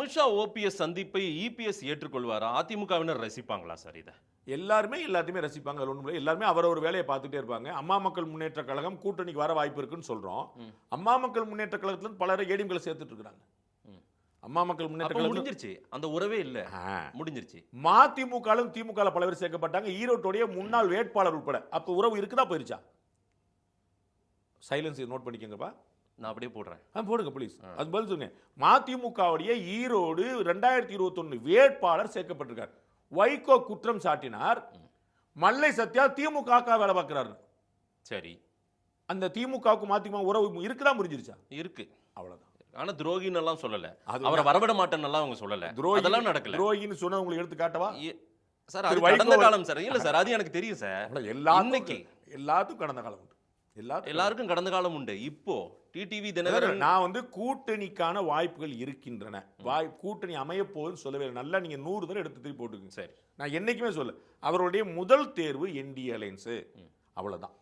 Amit Shah OPS சந்திப்பை EPS ஏற்றுக்கொள்வாரா? அதிமுகவினர் ரசிப்பாங்களா sir இத? எல்லாருமே எல்லாத்தையுமே ரசிப்பாங்க. அது ஒண்ணும் இல்ல. எல்லாருமே அவரவர் வேலையை பார்த்துட்டே இருப்பாங்க. அம்மா மக்கள் முன்னேற்ற கழகம் கூட்டணிக்கு வர வாய்ப்பு இருக்குன்னு சொல்றோம். அம்மா மக்கள் முன்னேற்ற கழகத்துல இருந்து பலரை ஏடிஎம்களை சேர்த்துட்டு இருக்காங்க. அம்மா மக்கள் முன்னேற்ற அப்ப கழகம் முடிஞ்சிருச்சு. அந்த உறவே இல்ல. முடிஞ்சிருச்சு. மதிமுகலும் திமுக பல பேர் சேர்க்கப்பட்டாங்க. ஈரோட்டுடைய முன்னாள் வேட்பாளர் உட்பட. அப்ப உறவு இருக்குதா போயிருச்சா? Silence note பண்ணிக்கங்கப்பா. நான் அப்படியே போடுறேன். போடுங்க ப்ளீஸ். அது பதில் சொல்லுங்க. மதிமுகவுடைய ஈரோடு 2021 வேட்பாளர் சேர்க்கப்பட்டிருக்கார். வைகோ குற்றம் சாட்டினார். மல்லை சத்யா திமுக வேலை பார்க்கிறாரு. சரி. அந்த திமுகவுக்கு மதிமுக உறவு இருக்குதா முடிஞ்சிருச்சா? இருக்கு. அவ்வளவுதான். ஆனா துரோகின்னு எல்லாம் சொல்லல. அவரை வரவிட மாட்டேன்னு எல்லாம் அவங்க சொல்லல. அதெல்லாம் நடக்கல. துரோகின்னு சொன்னா உங்களுக்கு எடுத்து காட்டவா? சார் அது கடந்த காலம் சார். இல்ல சார் அது எனக்கு தெரியும் சார். எல்லாத்துக்கும் கடந்த காலம் உண்டு. எல்லாருக்கும் கடந்த காலம் உண்டு. இப்போ டிடிவி தினகரன் நான் கூட்டணிக்கான வாய்ப்புகள் இருக்கின்றன. கூட்டணி அமைய போகுதுன்னு சொல்லவே இல்லை. நல்லா நீங்க 100 தடவை எடுத்து திருப்பி போட்டுக்குங்க. சரி. நான் என்னைக்குமே சொல்ல அவருடைய முதல் தேர்வு என்டிஏ அலையன்ஸ். அவ்வளவுதான்.